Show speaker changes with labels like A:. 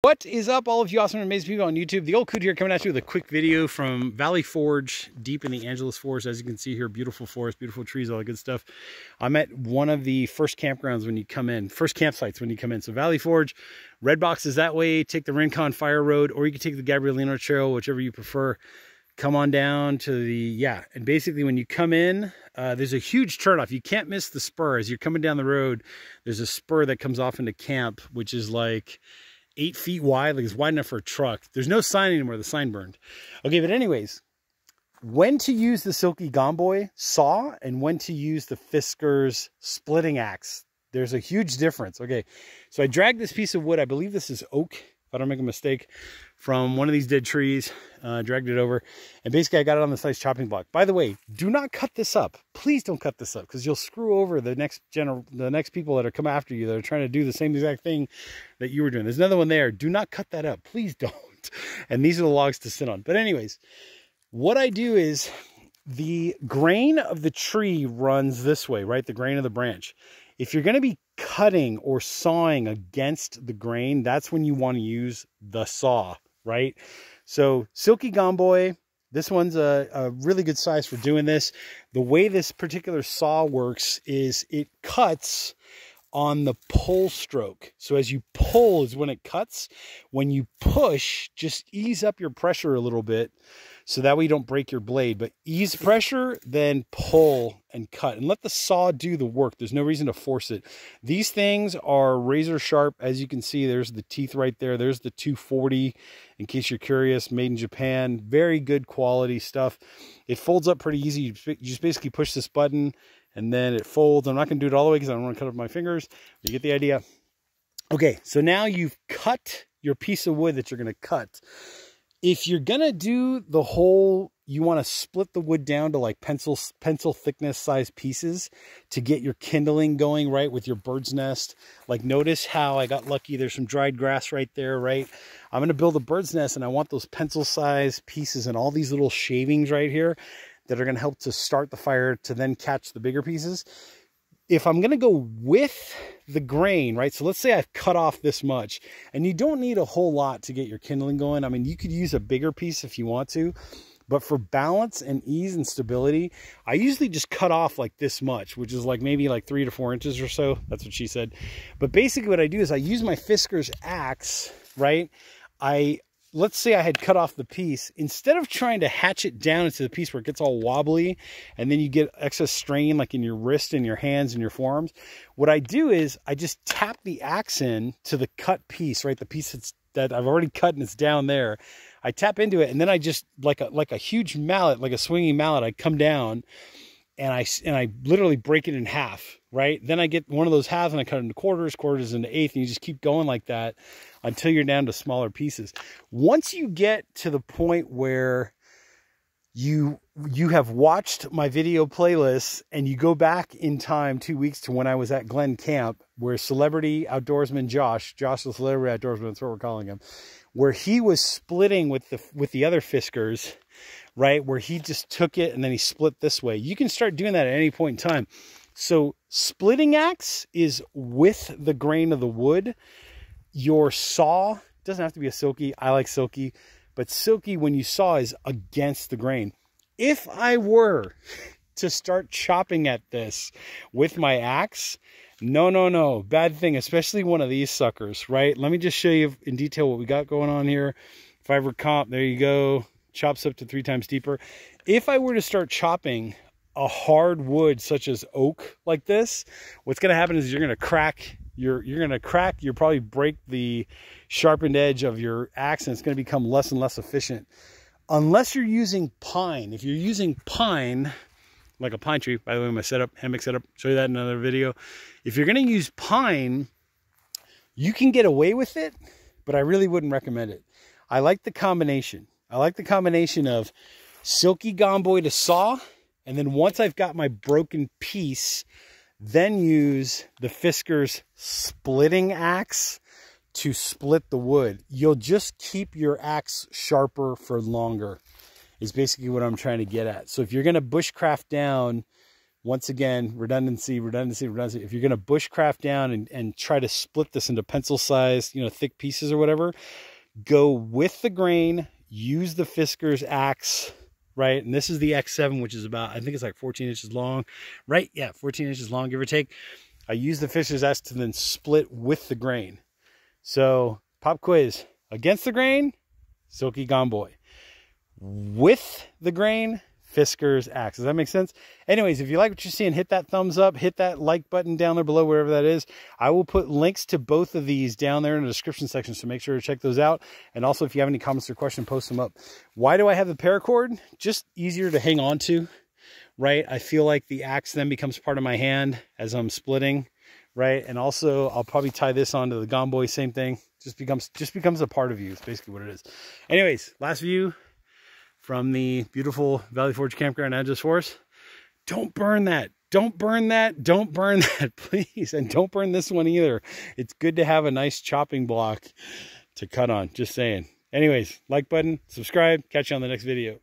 A: What is up, all of you awesome and amazing people on YouTube? The old Coot here, coming at you with a quick video from Valley Forge, deep in the Angeles Forest. As you can see here, beautiful forest, beautiful trees, all that good stuff. I'm at one of the first campgrounds when you come in, first campsites when you come in. So Valley Forge, Red Box is that way. Take the Rincon Fire Road, or you can take the Gabrielino Trail, whichever you prefer. Come on down to the, and basically when you come in, there's a huge turnoff. You can't miss the spur. As you're coming down the road, there's a spur that comes off into camp, which is like 8 feet wide, like it's wide enough for a truck. There's no sign anymore, the sign burned. Okay, but anyways, when to use the Silky Gomboy saw and when to use the Fiskars Splitting Axe. There's a huge difference. Okay, so I dragged this piece of wood, I believe this is oak, if I don't make a mistake, from one of these dead trees, dragged it over, and basically I got it on this nice chopping block. By the way, do not cut this up. Please don't cut this up, because you'll screw over the next people that are coming after you that are trying to do the same exact thing that you were doing. There's another one there. Do not cut that up. Please don't. And these are the logs to sit on. But anyways, what I do is the grain of the tree runs this way, right? The grain of the branch. If you're going to be cutting or sawing against the grain, that's when you want to use the saw, right? So Silky Gomboy, this one's a really good size for doing this. The way this particular saw works is it cuts on the pull stroke. So as you pull is when it cuts. When you push, just ease up your pressure a little bit so that way you don't break your blade. But ease pressure, then pull and cut. And let the saw do the work. There's no reason to force it. These things are razor sharp. As you can see, there's the teeth right there. There's the 240, in case you're curious, made in Japan. Very good quality stuff. It folds up pretty easy. You just basically push this button and then it folds. I'm not going to do it all the way because I don't want to cut up my fingers. You get the idea. Okay, so now you've cut your piece of wood that you're going to cut. If you're going to do the whole, you want to split the wood down to like pencil thickness size pieces to get your kindling going, right, with your bird's nest. Like notice how I got lucky. There's some dried grass right there, right? I'm going to build a bird's nest and I want those pencil size pieces and all these little shavings right here that are going to help to start the fire to then catch the bigger pieces. If I'm going to go with the grain, right? So let's say I've cut off this much, and you don't need a whole lot to get your kindling going. I mean, you could use a bigger piece if you want to, but for balance and ease and stability, I usually just cut off like this much, which is like maybe like 3 to 4 inches or so. That's what she said. But basically what I do is I use my Fiskars axe, right? Let's say I had cut off the piece. Instead of trying to hatch it down into the piece where it gets all wobbly and then you get excess strain like in your wrist and your hands and your forearms, what I do is I just tap the axe in to the cut piece, right? The piece that I've already cut and it's down there. I tap into it and then I just, like a huge mallet, like a swinging mallet, I come down and I literally break it in half, right? Then I get one of those halves and I cut it into quarters into eighths, and you just keep going like that until you're down to smaller pieces. Once you get to the point where you have watched my video playlist and you go back in time 2 weeks to when I was at Glen Camp, where celebrity outdoorsman Josh the celebrity outdoorsman, that's what we're calling him, where he was splitting with the other Fiskars, right? Where he just took it and then he split this way. You can start doing that at any point in time. So splitting axe is with the grain of the wood. Your saw doesn't have to be a Silky. I like Silky, but Silky when you saw is against the grain. If I were to start chopping at this with my axe, no, bad thing, especially one of these suckers, right? Let me just show you in detail what we got going on here. Fiber comp, there you go. Chops up to 3 times deeper. If I were to start chopping a hard wood such as oak like this, what's going to happen is you're going to crack. You'll probably break the sharpened edge of your axe, and it's going to become less and less efficient. Unless you're using pine. If you're using pine, like a pine tree, by the way, my setup, hammock setup, show you that in another video. If you're going to use pine, you can get away with it, but I really wouldn't recommend it. I like the combination. I like the combination of Silky Gomboy to saw, and then once I've got my broken piece, then use the Fiskars Splitting Axe to split the wood. You'll just keep your axe sharper for longer, is basically what I'm trying to get at. So if you're going to bushcraft down once again, redundancy. If you're going to bushcraft down and try to split this into pencil size, you know, thick pieces or whatever, go with the grain, use the Fiskars axe, right? And this is the X7, which is about, I think it's like 14 inches long, right? Yeah, 14 inches long, give or take. I use the Fiskars axe to then split with the grain. So, pop quiz. Against the grain, Silky Gomboy. With the grain, Fiskars axe. Does that make sense? Anyways, if you like what you're seeing, hit that thumbs up, hit that like button down there below, wherever that is. I will put links to both of these down there in the description section, so make sure to check those out. And also, if you have any comments or questions, post them up. Why do I have the paracord? Just easier to hang on to, right? I feel like the axe then becomes part of my hand as I'm splitting, right? And also, I'll probably tie this onto the Gomboy, same thing. Just becomes a part of you. It's basically what it is. Anyways, last view from the beautiful Valley Forge campground in Angeles Forest. Don't burn that. Don't burn that. Don't burn that, please. And don't burn this one either. It's good to have a nice chopping block to cut on. Just saying. Anyways, like button, subscribe. Catch you on the next video.